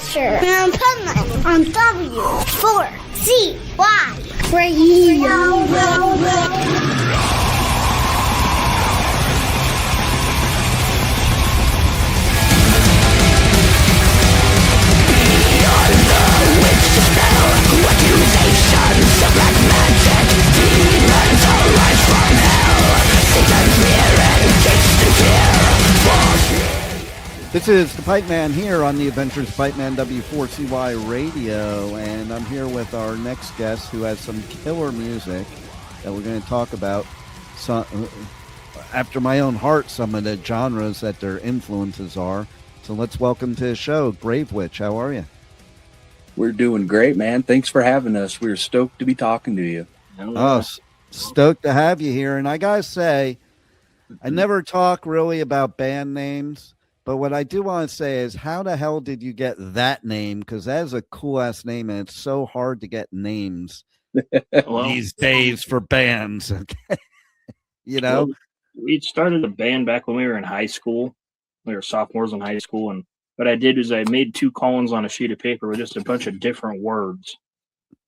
Thrasher and Pipeman on W4CY Radio. Accusations of black magic, demons arise from hell. Satan's mirror gates to fear. This is the Pipeman here on the Adventures Pipeman W4CY Radio, and I'm here with our next guest who has some killer music that we're going to talk about. After my own heart, some of the genres that their influences are. So let's welcome to the show, Gravewitch. How are you? We're doing great, man. Thanks for having us. We're stoked to be talking to you. Oh, stoked to have you here. And I got to say, I never talk really about band names, but what I do want to say is, how the hell did you get that name? Because that is a cool-ass name, and it's so hard to get names these days for bands. You know? Well, we started a band back when we were in high school. We were sophomores in high school, and what I did is I made two columns on a sheet of paper with just a bunch of different words.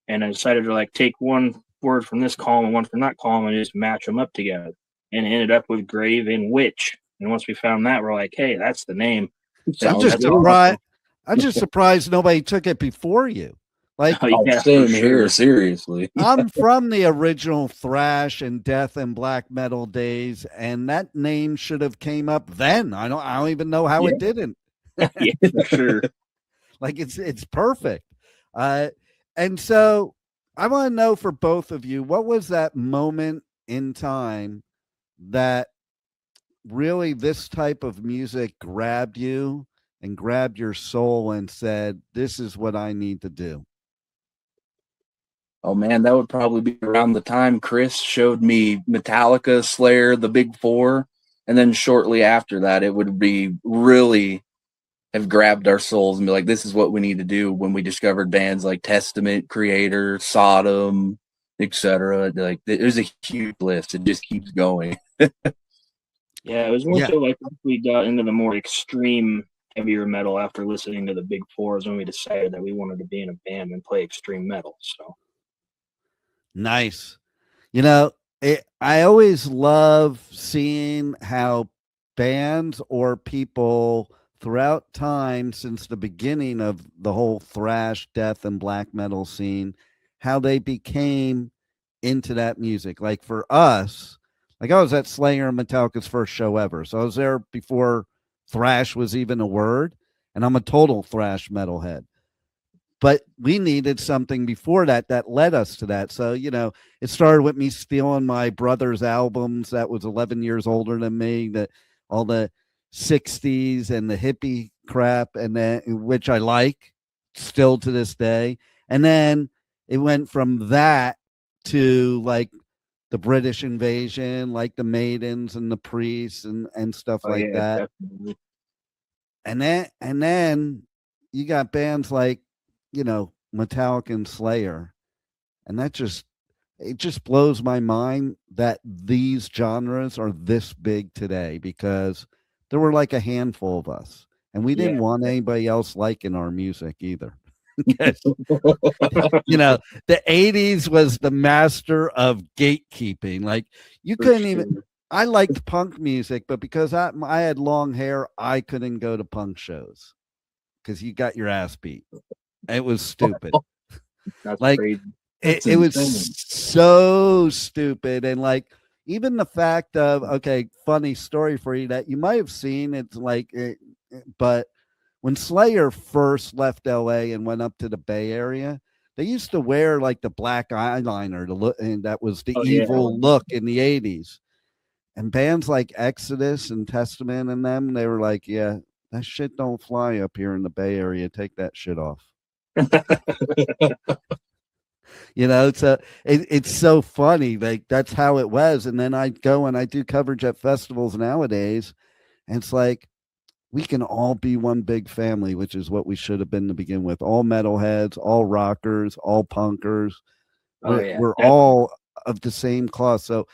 And I decided to take one word from this column and one from that column and just match them up together. And it ended up with grave and witch. And once we found that, we're like, hey, that's the name. I'm just surprised nobody took it before you. Same here, seriously. I'm from the original thrash and death and black metal days, and that name should have came up then. I don't even know how it didn't. Yeah, for sure. It's perfect. And so I want to know for both of you, what was that moment in time that really this type of music grabbed you and grabbed your soul and said, this is what I need to do? Oh man, that would probably be around the time Chris showed me Metallica, Slayer, the Big Four, and then shortly after that, it would be really have grabbed our souls and be like, this is what we need to do. When we discovered bands like Testament, Kreator, Sodom, etc. There's a huge list. It just keeps going. Yeah, it was more so we got into the more extreme heavier metal after listening to the Big Fours when we decided that we wanted to be in a band and play extreme metal. So nice. You know, I always love seeing how bands or people throughout time since the beginning of the whole thrash, death, and black metal scene, how they became into that music. Like for us, I was at Slayer and Metallica's first show ever. So I was there before thrash was even a word, and I'm a total thrash metalhead. But we needed something before that led us to that. So, it started with me stealing my brother's albums that was 11 years older than me, all the 60s and the hippie crap, and then which I like still to this day. And then it went from that to the British invasion, like the Maidens and the Priests and stuff that. Definitely. And then you got bands like, Metallica and Slayer. And it just blows my mind that these genres are this big today, because there were a handful of us, and we didn't want anybody else liking our music either. The 80s was the master of gatekeeping. You couldn't even, I liked punk music, but because I had long hair, I couldn't go to punk shows because you got your ass beat. It was stupid. That's crazy. It was so stupid. And even the fact of, funny story for you that you might have seen, but when Slayer first left LA and went up to the Bay Area, they used to wear the black eyeliner to look, and that was the evil look in the 80s. And bands like Exodus and Testament and them, they were like, yeah, that shit don't fly up here in the Bay Area. Take that shit off. So it's so funny. That's how it was. And then I go and I do coverage at festivals nowadays, and it's we can all be one big family, which is what we should have been to begin with. All metalheads, all rockers, all punkers. We're all of the same cloth. So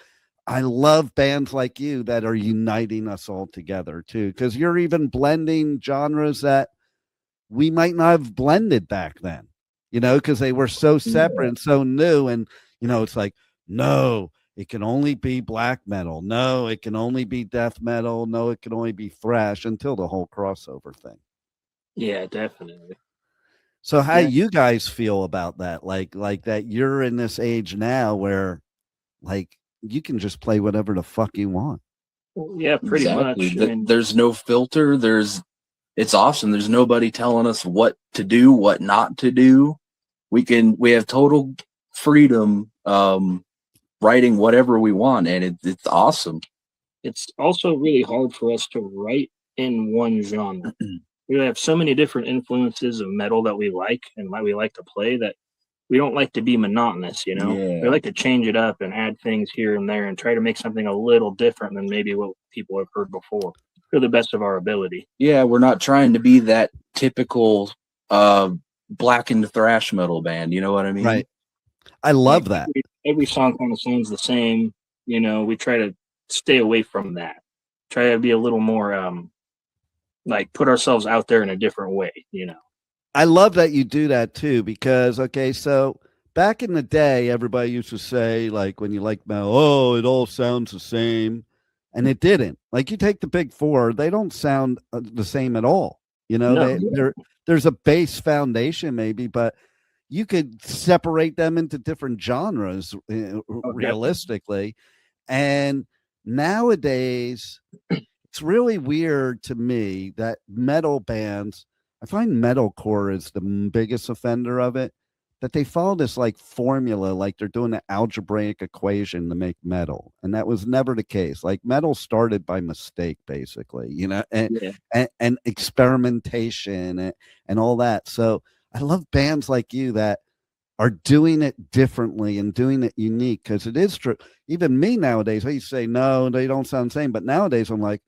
I love bands like you that are uniting us all together too, because you're even blending genres that we might not have blended back then, because they were so separate and so new. And, it's like, no, it can only be black metal. No, it can only be death metal. No, it can only be thrash, until the whole crossover thing. Yeah, definitely. So how you guys feel about that? Like that you're in this age now where like you can just play whatever the fuck you want. Well, yeah, pretty much. There's no filter. It's awesome. There's nobody telling us what to do, what not to do. We have total freedom writing whatever we want, and it's awesome. It's also really hard for us to write in one genre. We have so many different influences of metal that we like and we like to play that we don't like to be monotonous, We like to change it up and add things here and there and try to make something a little different than maybe what people have heard before, to the best of our ability. Yeah, we're not trying to be that typical Blackened Thrash Metal band, you know what I mean? Right. I love that. Every song kind of sounds the same, we try to stay away from that. Try to be a little more like put ourselves out there in a different way, I love that you do that too, because so back in the day, everybody used to say, like, when you like metal, oh, it all sounds the same, and it didn't. Like, you take the big four, they don't sound the same at all. There's a base foundation maybe, but you could separate them into different genres realistically. And nowadays, it's really weird to me that metal bands, I find metalcore is the biggest offender of it, that they follow this like formula, like they're doing an algebraic equation to make metal. And that was never the case. Like, metal started by mistake, basically, and experimentation and all that. So I love bands like you that are doing it differently and doing it unique, because it is true. Even me nowadays, I used to say, no, they don't sound the same. But nowadays I'm like,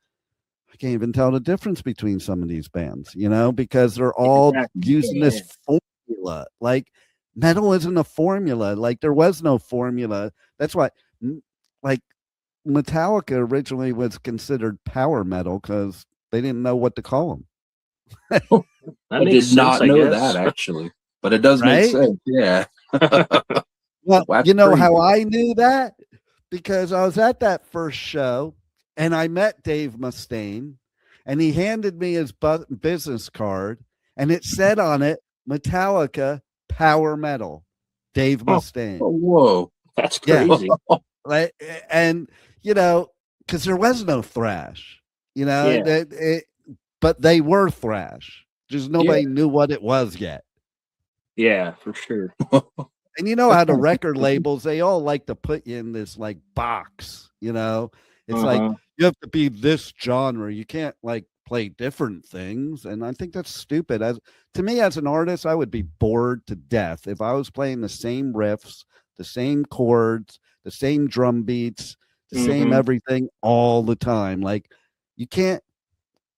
I can't even tell the difference between some of these bands, because they're all using this formula. Like, metal isn't a formula. Like, there was no formula. That's why, like, Metallica originally was considered power metal because they didn't know what to call them. I did not know that, actually, but it does make sense. Yeah. Well, you know how I knew that? Because I was at that first show and I met Dave Mustaine, and he handed me his business card, and it said on it, Metallica power metal, Dave Mustaine. Oh, whoa, that's crazy. Like, and because there was no thrash, but they were thrash. Just nobody knew what it was yet. Yeah, for sure. And you know how the record labels, they all like to put you in this like box, it's like, you have to be this genre. You can't like play different things. And I think that's stupid. To me, as an artist, I would be bored to death if I was playing the same riffs, the same chords, the same drum beats, the same everything all the time. Like, you can't,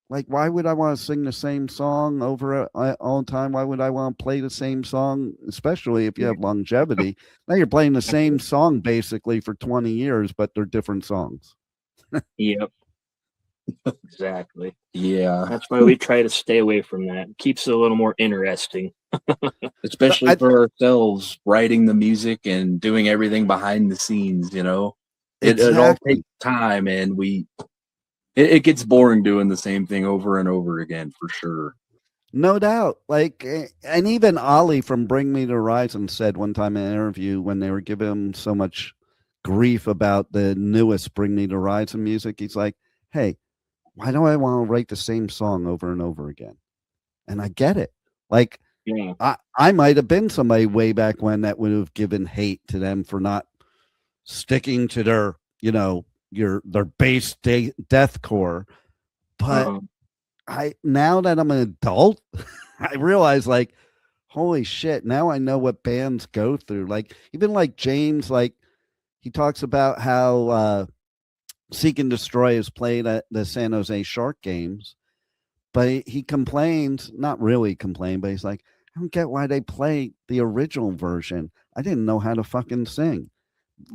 like, why would I want to sing the same song over all the time? Why would I want to play the same song, especially if you have longevity? Now you're playing the same song basically for 20 years, but they're different songs. Yep. Exactly. Yeah. That's why we try to stay away from that. It keeps it a little more interesting. Especially for ourselves, writing the music and doing everything behind the scenes, It all takes time, and it gets boring doing the same thing over and over again, for sure. No doubt. Like, and even Ollie from Bring Me the Horizon said one time in an interview, when they were giving him so much grief about the newest Bring Me the Horizon music, he's like, hey, why do I want to write the same song over and over again? And I get it. Like, I might have been somebody way back when that would have given hate to them for not sticking to their, their base deathcore. But now that I'm an adult, I realize, like, holy shit, now I know what bands go through. Like, even like James, like, he talks about how Seek and Destroy is played at the San Jose Shark games, but he complains, not really complain, but he's like, I don't get why they play the original version. I didn't know how to fucking sing.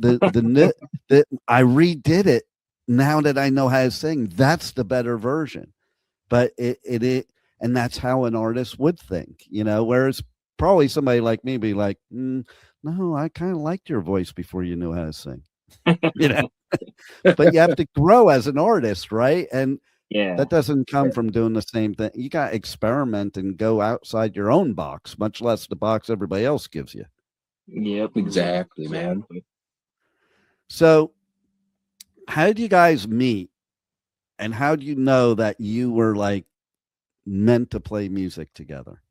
I redid it now that I know how to sing. That's the better version. But and that's how an artist would think, whereas probably somebody like me be like, no, I kind of liked your voice before you knew how to sing, but you have to grow as an artist, right? And that doesn't come from doing the same thing. You got to experiment and go outside your own box, much less the box everybody else gives you. Yep, exactly, man. So how did you guys meet, and how do you know that you were like meant to play music together?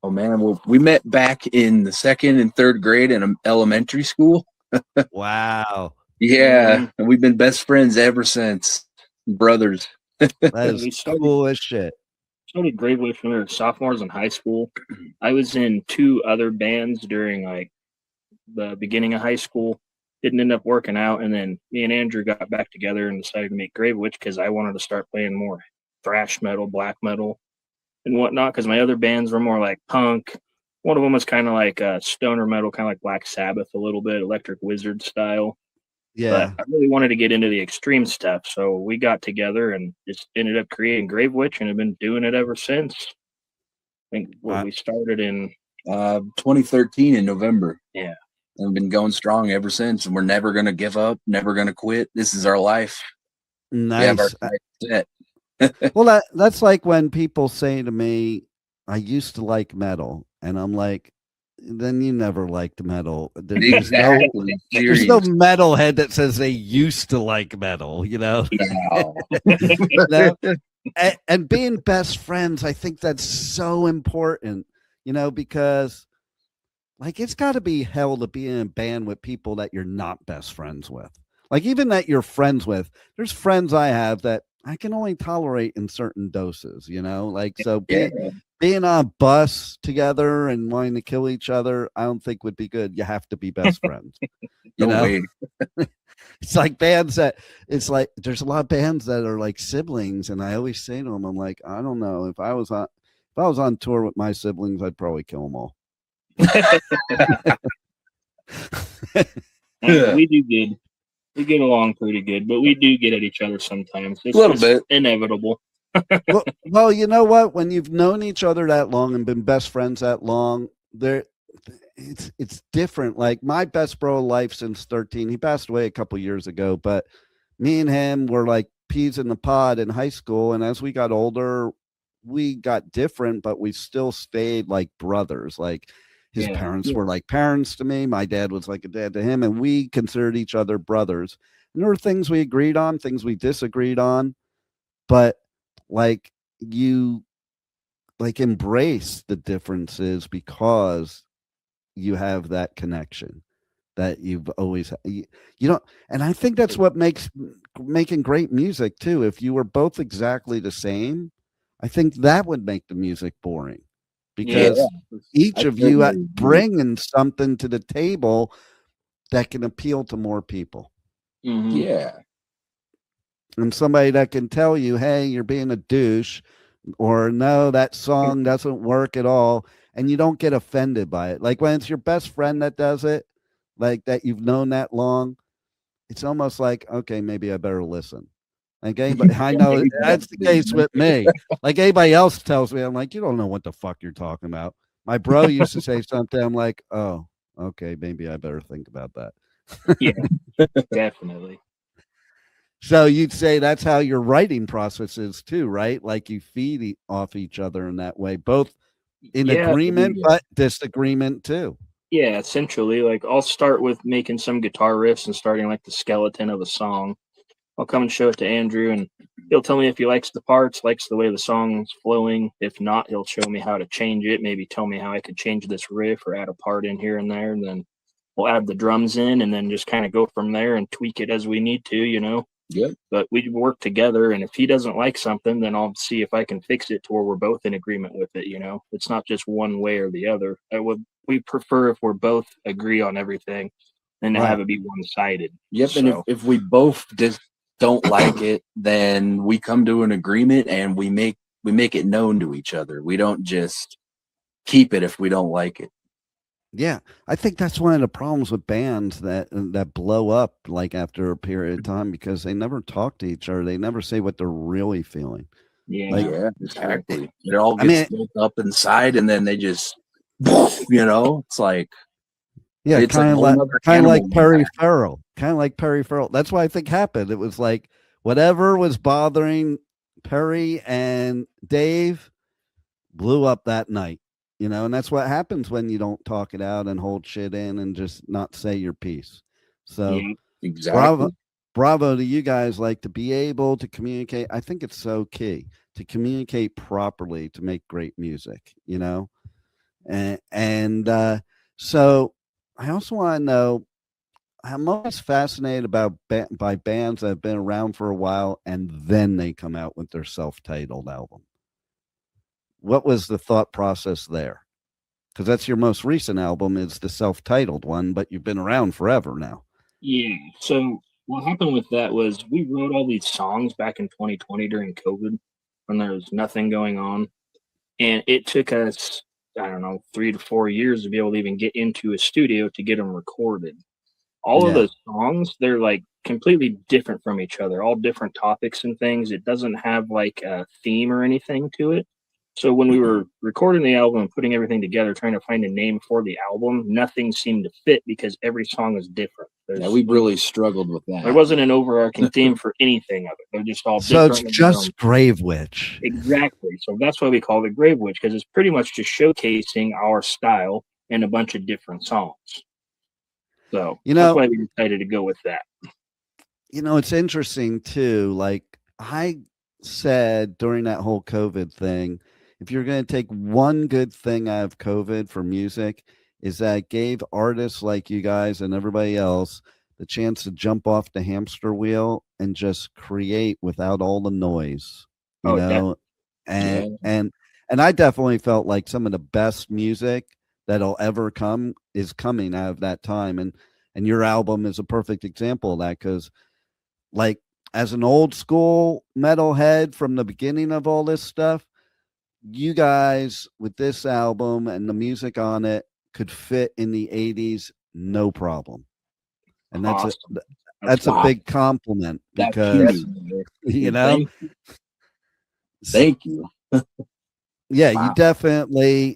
Oh man, well, we met back in the 2nd and 3rd grade in elementary school. Wow. Yeah, and we've been best friends ever since. Brothers. That is cool as shit. Started Gravewitch when we were sophomores in high school. I was in 2 other bands during like the beginning of high school. Didn't end up working out, and then me and Andrew got back together and decided to make Gravewitch because I wanted to start playing more thrash metal, black metal, and whatnot. Because my other bands were more like punk. One of them was kind of like stoner metal, kind of like Black Sabbath, a little bit Electric Wizard style. Yeah, but I really wanted to get into the extreme stuff, so we got together and just ended up creating Gravewitch, and have been doing it ever since. I think we started in 2013 in November. Yeah. And we've been going strong ever since, and we're never going to give up, never going to quit. This is our life. Nice. We have our set. Well, that's like when people say to me, I used to like metal, and I'm like, then you never liked metal. There's no metalhead that says they used to like metal, Yeah. And being best friends, I think that's so important, because like it's got to be hell to be in a band with people that you're not best friends with. Like even that you're friends with, there's friends I have that I can only tolerate in certain doses, like, so being on a bus together and wanting to kill each other, I don't think would be good. You have to be best friends. It's like bands it's like there's a lot of bands that are like siblings, and I always say to them, I'm like, I don't know, if I was on tour with my siblings, I'd probably kill them all. We do good. We get along pretty good, but we do get at each other sometimes. It's a little bit inevitable. well, you know what? When you've known each other that long and been best friends that long, it's different. Like my best bro of life since 13, he passed away a couple years ago, but me and him were like peas in the pod in high school. And as we got older, we got different, but we still stayed like brothers. Like his parents were like parents to me. My dad was like a dad to him, and we considered each other brothers. And there were things we agreed on, things we disagreed on, but like you like embrace the differences because you have that connection that you've always you don't. And I think that's what makes making great music too. If you were both exactly the same, I think that would make the music boring, because each of you bringing something to the table that can appeal to more people. Mm-hmm. Yeah. And somebody that can tell you, hey, you're being a douche, or no, that song doesn't work at all, and you don't get offended by it. Like when it's your best friend that does it, like that you've known that long, it's almost like, okay, maybe I better listen. Like anybody, I know that's the case with me. Like anybody else tells me, I'm like, you don't know what the fuck you're talking about. My bro used to say something, I'm like, oh, okay, maybe I better think about that. Yeah, definitely. So you'd say that's how your writing process is too, right? Like you feed off each other in that way, both in agreement, but disagreement too. Yeah, essentially. Like I'll start with making some guitar riffs and starting like the skeleton of a song. I'll come and show it to Andrew, and he'll tell me if he likes the parts, likes the way the song's flowing. If not, he'll show me how to change it, maybe tell me how I could change this riff or add a part in here and there. And then we'll add the drums in and then just kind of go from there and tweak it as we need to, Yep. But we work together, and if he doesn't like something, then I'll see if I can fix it to where we're both in agreement with it, It's not just one way or the other. We prefer if we're both agree on everything than to have it be one-sided. Yep, so. And if we both just don't like it, then we come to an agreement and we make it known to each other. We don't just keep it if we don't like it. Yeah, I think that's one of the problems with bands that blow up like after a period of time, because they never talk to each other. They never say what they're really feeling. Yeah. Like, Yeah, exactly. It all I gets mean, built up inside, and then they just, it's like yeah, it's a kind of whole like nother kind of like animal Perry impact. Farrell, kind of like Perry Farrell. That's what I think happened. It was like whatever was bothering Perry and Dave blew up that night, and that's what happens when you don't talk it out and hold shit in and just not say your piece. So Yeah. bravo, Exactly. bravo to you guys, like, to be able to communicate. I think it's so key to communicate properly to make great music, and so I also want to know, I'm always fascinated about by bands that have been around for a while and then they come out with their self-titled album. What was the thought process there? Because that's your most recent album, is the self-titled one, but you've been around forever now. Yeah. So what happened with that was we wrote all these songs back in 2020 during COVID when there was nothing going on. And it took us, I don't know, 3 to 4 years to be able to even get into a studio to get them recorded. All of Yeah. those songs, they're like completely different from each other, all different topics and things. It doesn't have like a theme or anything to it. So when we were recording the album and putting everything together, trying to find a name for the album, nothing seemed to fit because every song is different. Yeah, we really struggled with There that. wasn't an overarching theme for anything of it. They're just all So it's different. just Gravewitch. Exactly. So that's why we call it Gravewitch, because it's pretty much just showcasing our style in a bunch of different songs. So that's why we decided to go with that. It's interesting too. Like, I said during that whole COVID thing, if you're going to take one good thing out of COVID for music, is that it gave artists like you guys and everybody else the chance to jump off the hamster wheel and just create without all the noise, Oh, definitely. and I definitely felt like some of the best music that'll ever come is coming out of that time. And your album is a perfect example of that, because, like, as an old school metalhead from the beginning of all this stuff, you guys with this album and the music on it could fit in the 80s no problem. And that's Awesome. that's a big compliment, That's because huge. you know Thank you. yeah, Wow.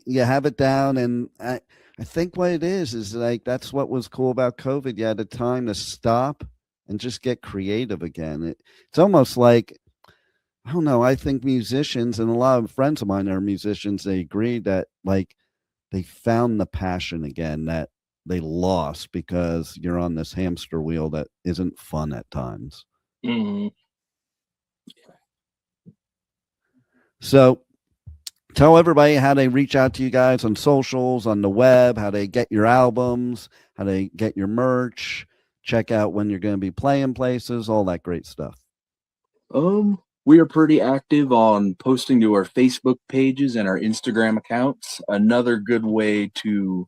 you have it down. And I think what it is like, that's what was cool about COVID. You had a time to stop and just get creative again. It's almost like, I don't know, I think musicians, and a lot of friends of mine are musicians, they agree that, like, they found the passion again that they lost because you're on this hamster wheel that isn't fun at times. Mhm. So tell everybody how they reach out to you guys on socials, on the web, how they get your albums, how they get your merch, check out when you're going to be playing places, all that great stuff. We are pretty active on posting to our Facebook pages and our Instagram accounts. Another good way to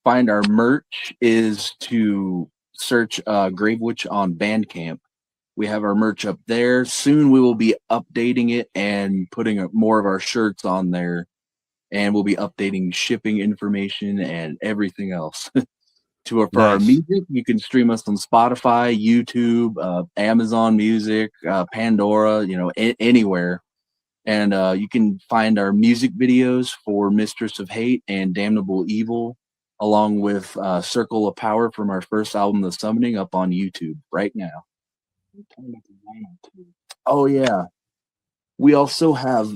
find our merch is to search Gravewitch on Bandcamp. We have our merch up there. Soon we will be updating it and putting more of our shirts on there. And we'll be updating shipping information and everything else. For our music, you can stream us on Spotify, YouTube, Amazon Music, Pandora, anywhere. And you can find our music videos for Mistress of Hate and Damnable Evil, along with Circle of Power from our first album, The Summoning, up on YouTube right now. Oh, yeah. We also have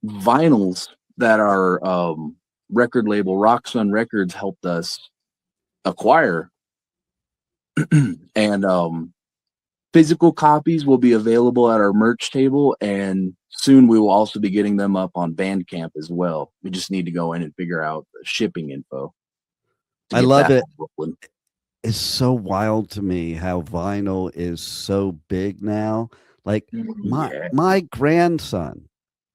vinyls that our record label, Rock Sun Records, helped us acquire. And physical copies will be available at our merch table, and soon we will also be getting them up on Bandcamp as well. We just need to go in and figure out the shipping info. I love it. It's so wild to me how vinyl is so big now. Like, my grandson,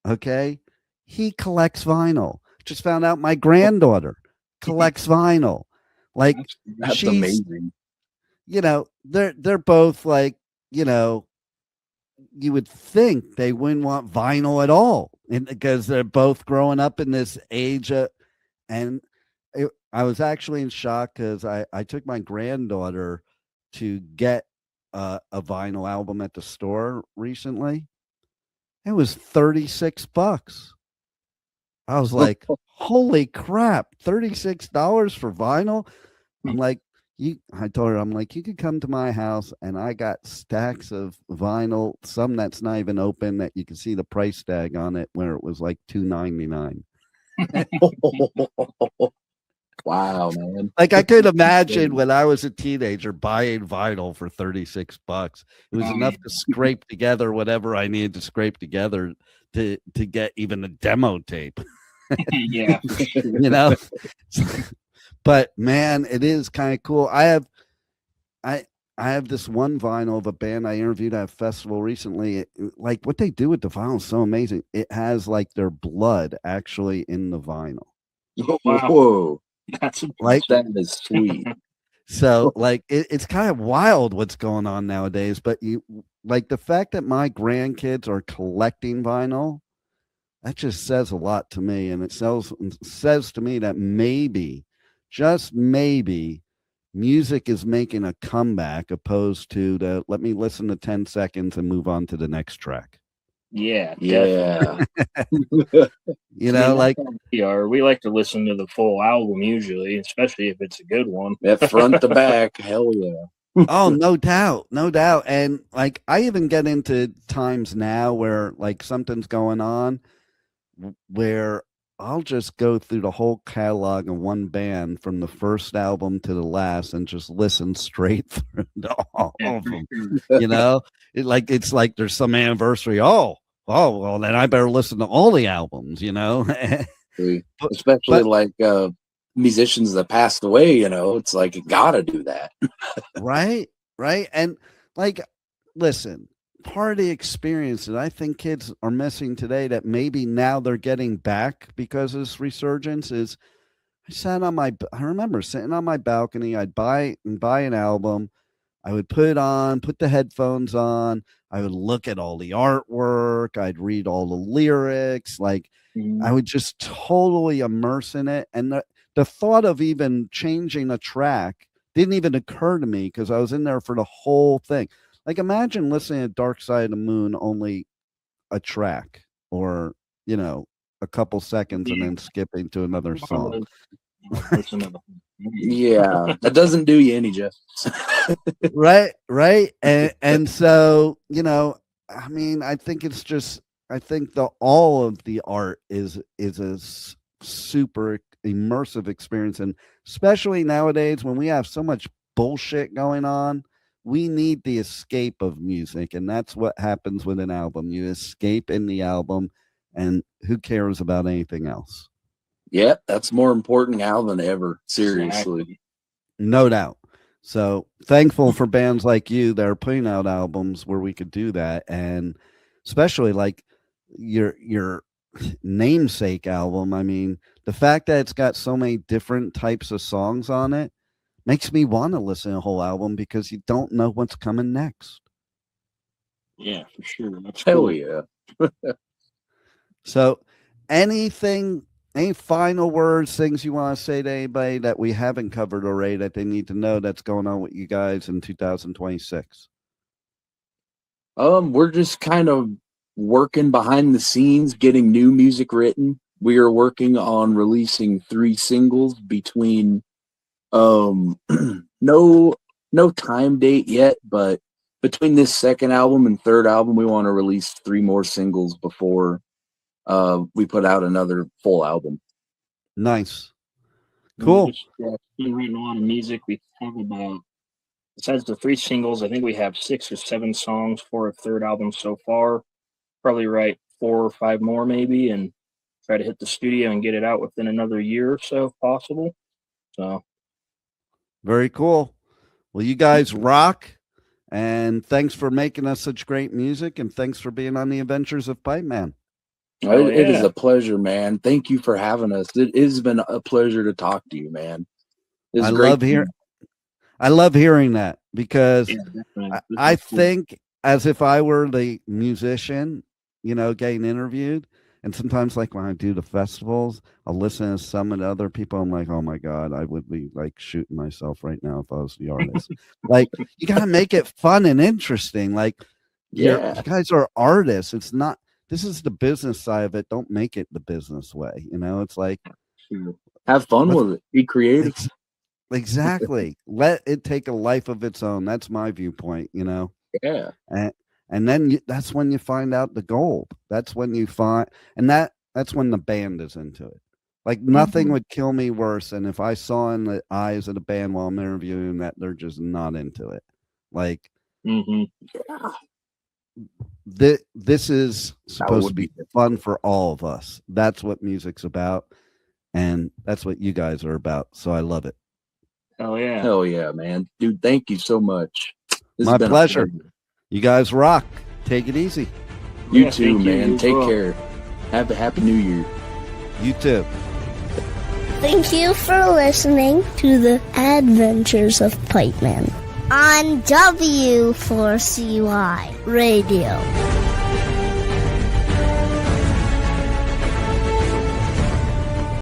okay, he collects vinyl. Just found out my granddaughter collects vinyl. Like, that's amazing. They're both like, you would think they wouldn't want vinyl at all, because they're both growing up in this age I was actually in shock, because I took my granddaughter to get a vinyl album at the store recently, It was $36. I was like, holy crap, $36 for vinyl. I'm like, I told her, I'm like, you could come to my house and I got stacks of vinyl, some that's not even open, that you can see the price tag on it, where it was like $2.99. Wow, man. Like, I could imagine when I was a teenager buying vinyl for $36. It was enough to scrape together whatever I needed to scrape together to get even a demo tape. Yeah, for sure. You know. But man, it is kind of cool. I have this one vinyl of a band I interviewed at a festival recently. Like, what they do with the vinyl is so amazing. It has like their blood actually in the vinyl. Wow. Whoa, That's Like, that is sweet. so like it's kind of wild what's going on nowadays. But you like the fact that my grandkids are collecting vinyl, that just says a lot to me. And it says to me that maybe, just maybe, music is making a comeback, opposed to the let me listen to 10 seconds and move on to the next track. yeah. Yeah. You know, like, we like to listen to the full album usually, especially if it's a good one. That front to back, hell yeah. oh, no doubt, no doubt. And like, I even get into times now where like something's going on where I'll just go through the whole catalog of one band from the first album to the last and just listen straight through to all of them. You know, it's like there's some anniversary. Oh, well, then I better listen to all the albums, you know. Especially like musicians that passed away, you know, it's like you gotta do that. Right. And like, listen, part of the experience that I think kids are missing today, that maybe now they're getting back because of this resurgence, is I remember sitting on my balcony. I'd buy an album. I would put the headphones on. I would look at all the artwork. I'd read all the lyrics. Like, I would just totally immerse in it. And the thought of even changing a track didn't even occur to me because I was in there for the whole thing. Like, imagine listening to Dark Side of the Moon, only a track, or, you know, a couple seconds and then skipping to another song. Yeah, that doesn't do you any justice. Right. And so, you know, I mean, I think all of the art is a super immersive experience. And especially nowadays when we have so much bullshit going on, we need the escape of music. And that's what happens with an album. You escape in the album, and who cares about anything else? Yeah, that's more important now than ever. Seriously. No doubt. So thankful for bands like you that are putting out albums where we could do that. And especially like your namesake album. I mean, the fact that it's got so many different types of songs on it makes me want to listen to a whole album, because you don't know what's coming next. Yeah, for sure. That's Hell cool. yeah. So any final words, things you want to say to anybody that we haven't covered already that they need to know that's going on with you guys in 2026? We're just kind of working behind the scenes, getting new music written. We are working on releasing 3 singles between no time date yet, but between this second album and third album, we want to release 3 more singles before we put out another full album. Nice. Cool. Been writing a lot of music. We have about, besides the 3 singles, I think we have 6 or 7 songs for a third album so far. Probably write 4 or 5 more maybe, and try to hit the studio and get it out within another year or so if possible. So very cool. Well, you guys rock, and thanks for making us such great music, and thanks for being on the adventures of Pipeman. It is a pleasure, man. Thank you for having us. It has been a pleasure to talk to you, man. I love hearing that, because I think as if I were the musician, you know, getting interviewed. And sometimes, like when I do the festivals, I'll listen to some of the other people. I'm like, oh my God, I would be like shooting myself right now if I was the artist. Like, you got to make it fun and interesting. Like, you guys are artists. this is the business side of it. Don't make it the business way. You know, it's like, have fun with it. Be creative. Exactly. Let it take a life of its own. That's my viewpoint, you know? Yeah. And then that's when you find out the gold. That's when you find, and that's when the band is into it. Like nothing would kill me worse than if I saw in the eyes of the band while I'm interviewing that they're just not into it. Like, this is supposed to be fun for all of us. That's what music's about. And that's what you guys are about. So I love it. Hell yeah. Hell yeah, man. Dude, thank you so much. My pleasure. You guys rock. Take it easy. You too, man. Take care. Have a happy new year. You too. Thank you for listening to the Adventures of Pipeman on W4CY Radio.